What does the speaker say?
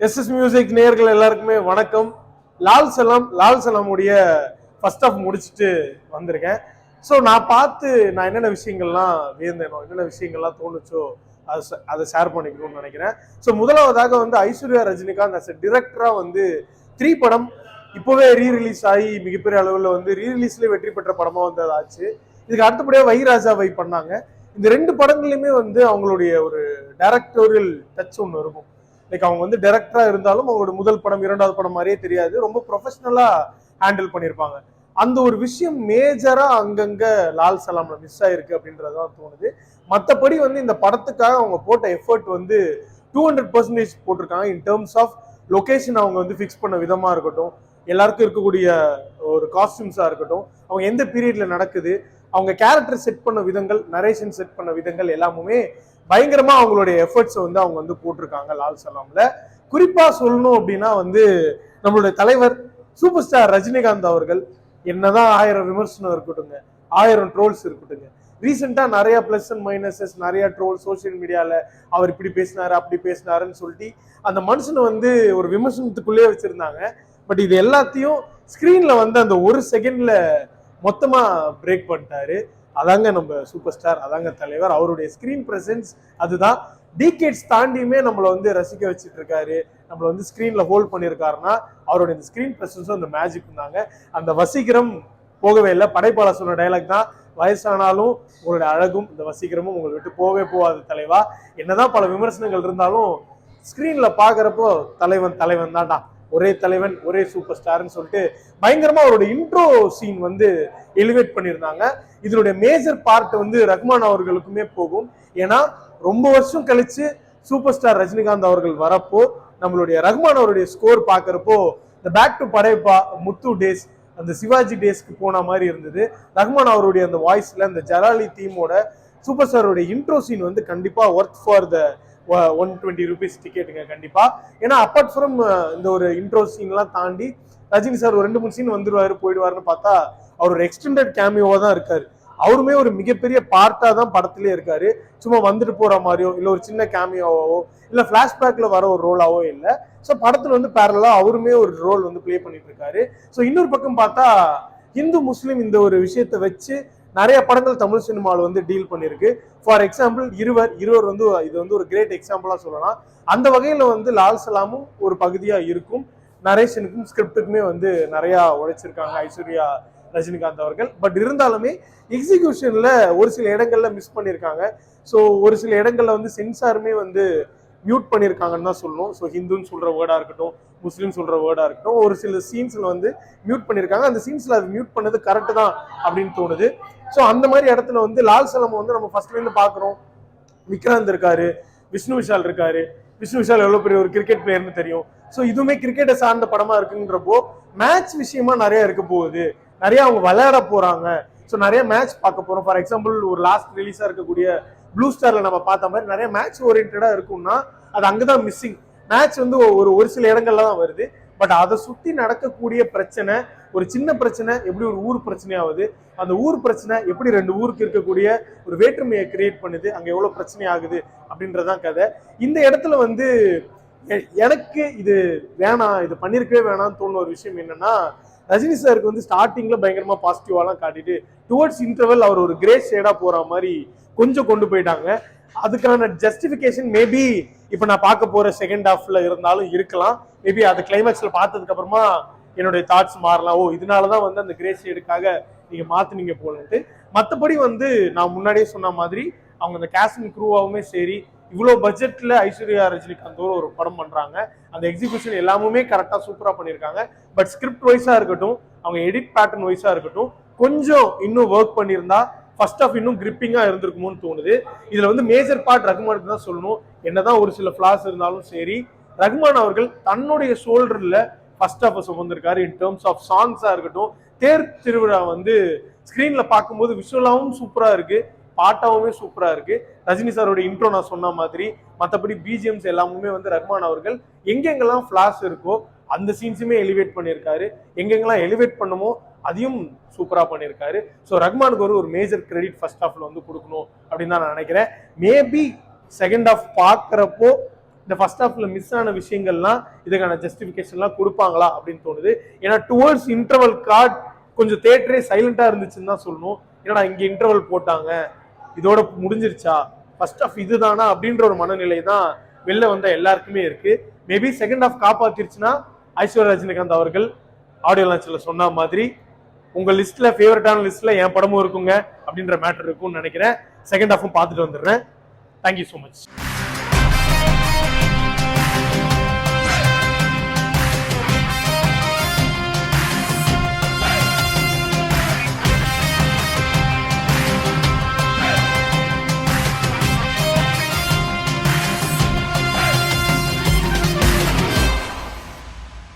SS music நேயர்கள் எல்லாருக்குமே வணக்கம். லால் சலாமுடைய ஃபர்ஸ்ட் ஆஃப் முடிச்சுட்டு வந்திருக்கேன். ஸோ நான் என்னென்ன விஷயங்கள்லாம் வியந்தேனோ, என்னென்ன விஷயங்கள்லாம் தோணுச்சோ அதை ஷேர் பண்ணிக்கணும்னு நினைக்கிறேன். ஸோ முதலாவதாக வந்து ஐஸ்வர்யா ரஜினிகாந்த் அஸ் டிரெக்டரா வந்து 3 படம் இப்போவே ரீரிலீஸ் ஆகி மிகப்பெரிய அளவில் வந்து ரீரிலீஸ்லேயே வெற்றி பெற்ற படமா வந்து அது ஆச்சு. இதுக்கு அடுத்தபடியாக வைராஜாவை பண்ணாங்க. இந்த 2 படங்களையுமே வந்து அவங்களுடைய ஒரு டைரக்டோரியல் டச் ஒன்று இருக்கும். லைக் அவங்க வந்து டைரக்டரா இருந்தாலும் அவங்களோட முதல் படம் 2வது படம் மாதிரியே தெரியாது, ரொம்ப ப்ரொஃபஷனலா ஹேண்டில் பண்ணியிருப்பாங்க. அந்த ஒரு விஷயம் மேஜரா அங்கங்க லால் சலாம்ல மிஸ் ஆயிருக்கு அப்படின்றதான் தோணுது. மற்றபடி வந்து இந்த படத்துக்காக அவங்க போட்ட எஃபர்ட் வந்து 200% போட்டிருக்காங்க. இன் டேர்ம்ஸ் ஆஃப் லொகேஷன் அவங்க வந்து ஃபிக்ஸ் பண்ண விதமா இருக்கட்டும், எல்லாருக்கும் இருக்கக்கூடிய ஒரு காஸ்டியூம்ஸா இருக்கட்டும், அவங்க எந்த பீரியட்ல நடக்குது, அவங்க கேரக்டர் செட் பண்ண விதங்கள், நரேஷன் செட் பண்ண விதங்கள் எல்லாமே பயங்கரமா அவங்களுடைய எஃபர்ட்ஸ் வந்து அவங்க வந்து போட்டிருக்காங்க லால் சலாம்ல. குறிப்பா சொல்லணும் அப்படின்னா வந்து நம்மளுடைய தலைவர் சூப்பர் ஸ்டார் ரஜினிகாந்த் அவர்கள் என்னதான் 1000 விமர்சனம் இருக்கட்டுங்க, 1000 ட்ரோல்ஸ் இருக்கட்டுங்க, ரீசெண்டா நிறைய பிளஸ் அண்ட் மைனஸஸ், நிறைய ட்ரோல் சோசியல் மீடியால அவர் இப்படி பேசினாரு அப்படி பேசினாருன்னு சொல்லிட்டு அந்த மனுஷனை வந்து ஒரு விமர்சனத்துக்குள்ளேயே வச்சிருந்தாங்க. பட் இது எல்லாத்தையும் ஸ்கிரீன்ல வந்து அந்த ஒரு செகண்ட்ல மொத்தமா பிரேக் பண்ணிட்டாரு. அதாங்க நம்ம சூப்பர் ஸ்டார், அதாங்க தலைவர். அவருடைய ஸ்கிரீன் பிரசன்ஸ் அதுதான். டிகேட்ஸ் தாண்டியுமே நம்மளை வந்து ரசிக்க வச்சுட்டு இருக்காரு, நம்மளை வந்து ஸ்கிரீன்ல ஹோல்ட் பண்ணியிருக்காருன்னா அவருடைய இந்த ஸ்கிரீன் பிரசன்ஸும் அந்த மேஜிக் இருந்தாங்க. அந்த வசீகரம் போகவே இல்லை. படைப்பாளர் சொன்ன டைலாக் தான், வயசானாலும் உங்களுடைய அழகும் இந்த வசீகரமும் உங்களை விட்டு போகவே போகாது தலைவா. என்னதான் பல விமர்சனங்கள் இருந்தாலும் ஸ்கிரீன்ல பாக்குறப்போ தலைவன் தலைவன் தான்டா, ஒரே தலைவன் ஒரே சூப்பர் ஸ்டார்னு சொல்லிட்டு பயங்கரமா அவரோட இன்ட்ரோ சீன் வந்து எலிவேட் பண்ணியிருந்தாங்க. இதனுடைய மேஜர் பார்ட் வந்து ரஹ்மான் அவர்களுக்குமே போகும். ஏன்னா ரொம்ப வருஷம் கழிச்சு சூப்பர் ஸ்டார் ரஜினிகாந்த் அவர்கள் வரப்போ நம்மளுடைய ரஹ்மான் அவருடைய ஸ்கோர் பாக்குறப்போ இந்த பேக் டு படைப்பா, முத்து டேஸ், அந்த சிவாஜி டேஸ்க்கு போன மாதிரி இருந்தது. ரஹ்மான் அவருடைய அந்த வாய்ஸ்ல அந்த ஜலாலி தீமோட சூப்பர் ஸ்டாரோட இன்ட்ரோ சீன் வந்து கண்டிப்பா ஒர்த் ஃபார் த 120 rupees டிக்கெட்டுங்க கண்டிப்பா. ஏன்னா அப்பார்ட் ஃப்ரம் இந்த ஒரு இன்ட்ரோ சீன்லாம் தாண்டி ரஜினி சார் ஒரு 2-3 சீன் வந்துருவாரு போயிடுவாருன்னு பார்த்தா அவர் ஒரு எக்ஸ்டெண்டட் கேமியோவா தான் இருக்காரு. அவருமே ஒரு மிகப்பெரிய பார்ட்டா தான் படத்திலே இருக்காரு. சும்மா வந்துட்டு போற மாதிரியோ இல்ல ஒரு சின்ன கேமியோவோ இல்ல பிளாஷ்பேக்ல வர ஒரு ரோலாவோ இல்லை. ஸோ படத்துல வந்து பேரலா அவருமே ஒரு ரோல் வந்து பிளே பண்ணிட்டு இருக்காரு. ஸோ இன்னொரு பக்கம் பார்த்தா இந்து முஸ்லீம் இந்த ஒரு விஷயத்தை வச்சு நிறைய படங்கள் தமிழ் சினிமாவில் வந்து டீல் பண்ணிருக்கு. ஃபார் எக்ஸாம்பிள் இருவர் வந்து இது வந்து ஒரு கிரேட் எக்ஸாம்பிளா சொல்லலாம். அந்த வகையில வந்து லால் சலாமும் ஒரு பகுதியா இருக்கும். நரேஷனுக்கும் ஸ்கிரிப்டுக்குமே வந்து நிறைய உழைச்சிருக்காங்க ஐஸ்வர்யா ரஜினிகாந்த் அவர்கள். பட் இருந்தாலுமே எக்ஸிகியூஷன்ல ஒரு சில இடங்கள்ல மிஸ் பண்ணியிருக்காங்க. ஸோ ஒரு சில இடங்கள்ல வந்து சென்சாருமே வந்து மியூட் பண்ணியிருக்காங்கன்னு தான் சொல்லணும். ஸோ ஹிந்துன்னு சொல்ற வேர்டா இருக்கட்டும், முஸ்லீம் சொல்ற வேர்டா இருக்கட்டும், ஒரு சில சீன்ஸ்ல வந்து மியூட் பண்ணியிருக்காங்க. அந்த சீன்ஸ்ல அது மியூட் பண்ணது கரெக்ட் தான் அப்படின்னு தோணுது. ஸோ அந்த மாதிரி இடத்துல வந்து லால் சலம் வந்து நம்ம ஃபர்ஸ்ட்ல இருந்து பாக்குறோம். விக்ராந்த் இருக்காரு, விஷ்ணு விஷால் இருக்காரு. விஷ்ணு விஷால் எவ்வளவு பெரிய ஒரு கிரிக்கெட் பிளேயர்னு தெரியும். ஸோ இதுவுமே கிரிக்கெட்டை சார்ந்த படமா இருக்குன்றப்போ மேட்ச் விஷயமா நிறைய இருக்க போகுது, நிறைய அவங்க விளையாட போறாங்க. ஸோ நிறைய மேட்ச் பார்க்க போறோம். ஃபார் எக்ஸாம்பிள் ஒரு லாஸ்ட் ரிலீஸா இருக்கக்கூடிய ப்ளூ ஸ்டார்ல நம்ம பார்த்த மாதிரி நிறைய மேட்ச் ஓரியன்டா இருக்கும்னா அது அங்கதான் மிஸ்ஸிங். மேட்ச் வந்து ஒரு சில இடங்கள்ல தான் வருது. பட் அதை சுத்தி நடக்கக்கூடிய பிரச்சனை, ஒரு சின்ன பிரச்சனை எப்படி ஒரு ஊர் பிரச்சனையாவது, அந்த ஊர் பிரச்சனை எப்படி 2 ஊருக்கு இருக்கக்கூடிய ஒரு வேற்றுமையை கிரியேட் பண்ணுது, அங்க எவ்வளவு பிரச்சனை ஆகுது அப்படின்றதான் கதை. இந்த இடத்துல வந்து எனக்கு இது வேணாம், இது பண்ணிருக்கவே வேணாம்னு தோணுன ஒரு விஷயம் என்னன்னா, ரஜினி சாருக்கு வந்து ஸ்டார்டிங்ல பயங்கரமா பாசிட்டிவாலாம் காட்டிட்டு டுவர்ட்ஸ் இன்டர்வல் அவர் ஒரு கிரே ஷேடா போற மாதிரி கொஞ்சம் கொண்டு போயிட்டாங்க. அதுக்கான ஜஸ்டிபிகேஷன் மேபி இப்ப நான் பார்க்க போற செகண்ட் ஹாஃப்ல இருந்தாலும் இருக்கலாம். மேபி அது கிளைமேக்ஸ்ல பார்த்ததுக்கு அப்புறமா என்னுடைய தாட்ஸ் மாறலாம். இதனாலதான் வந்து அந்த கிரே ஷேடுக்காக நீங்க மாத்துனீங்க போலன்ட்டு. மற்றபடி வந்து நான் முன்னாடியே சொன்ன மாதிரி அவங்க அந்த கேஸ்டிங் க்ரூவாவுமே சரி, இவ்வளவு பட்ஜெட்ல ஐஸ்வர்யா ரஜினிகாந்தோட ஒரு படம் பண்றாங்க. அந்த எக்ஸிகியூஷன் எல்லாமே கரெக்டா சூப்பரா பண்ணியிருக்காங்க. பட் ஸ்கிரிப்ட் வைஸா இருக்கட்டும், அவங்க எடிட் பேட்டர்ன் வைஸா இருக்கட்டும், கொஞ்சம் இன்னும் ஒர்க் பண்ணியிருந்தா ஃபர்ஸ்ட் ஆஃப் இன்னும் கிரிப்பிங்கா இருந்திருக்குமோன்னு தோணுது. இதுல வந்து மேஜர் பார்ட் ரஹ்மானுக்கு தான் சொல்லணும். என்னதான் ஒரு சில ஃபிளாஸ் இருந்தாலும் சரி, ரஹ்மான் அவர்கள் தன்னுடைய ஷோல்டர்ல ஃபர்ஸ்ட் ஆஃப் சுமந்திருக்காரு. இன் டேர்ம்ஸ் ஆஃப் சாங்ஸா இருக்கட்டும், தேர் திருவிழா வந்து ஸ்கிரீன்ல பார்க்கும்போது விஷுவலாவும் சூப்பரா இருக்கு, பாட்டாவுமே சூப்பரா இருக்கு. ரஜினி சாரோட இன்ட்ரோ நான் சொன்ன மாதிரி, மற்றபடி பிஜிஎம்ஸ் எல்லாமே வந்து ரஹ்மான் அவர்கள் எங்கெங்கெல்லாம் ஃபிளாஸ் இருக்கோ அந்த சீன்ஸுமே எலிவேட் பண்ணியிருக்காரு. எங்கெங்கெல்லாம் எலிவேட் பண்ணுமோ அதையும் சூப்பரா பண்ணியிருக்காரு. ஸோ ரஹ்மானுக்கு ஒரு மேஜர் கிரெடிட் ஃபர்ஸ்ட் ஹாஃப்ல வந்து கொடுக்கணும் அப்படின்னு தான் நான் நினைக்கிறேன். மேபி செகண்ட் ஹாஃப் பார்க்குறப்போ இந்த ஃபர்ஸ்ட் ஹாஃப்ல மிஸ் ஆன விஷயங்கள்லாம் இதுக்கான ஜஸ்டிபிகேஷன்லாம் கொடுப்பாங்களா அப்படின்னு தோணுது. ஏன்னா டுவர்ட்ஸ் இன்டர்வல் கார்ட் கொஞ்சம் தியேட்டரே சைலண்டா இருந்துச்சுன்னு தான் சொல்லணும். ஏன்னா இங்க இன்டர்வல் போட்டாங்க, இதோட முடிஞ்சிருச்சா, ஃபர்ஸ்ட் ஹாஃப் இதுதானா அப்படின்ற ஒரு மனநிலை தான் வெளில வந்த எல்லாருக்குமே இருக்கு. மேபி செகண்ட் ஹாஃப் காப்பாத்திருச்சுன்னா ஐஸ்வர்யா ரஜினிகாந்த் அவர்கள் ஆடியோ லான்ச்ல சொன்ன மாதிரி உங்க லிஸ்ட்ல ஃபேவரட்டான லிஸ்ட்ல என் படமும் இருக்குங்க அப்படின்ற மேட்டர் இருக்கும்னு நினைக்கிறேன். செகண்ட் ஹாஃபும் பார்த்துட்டு வந்துடுறேன். Thank you so much.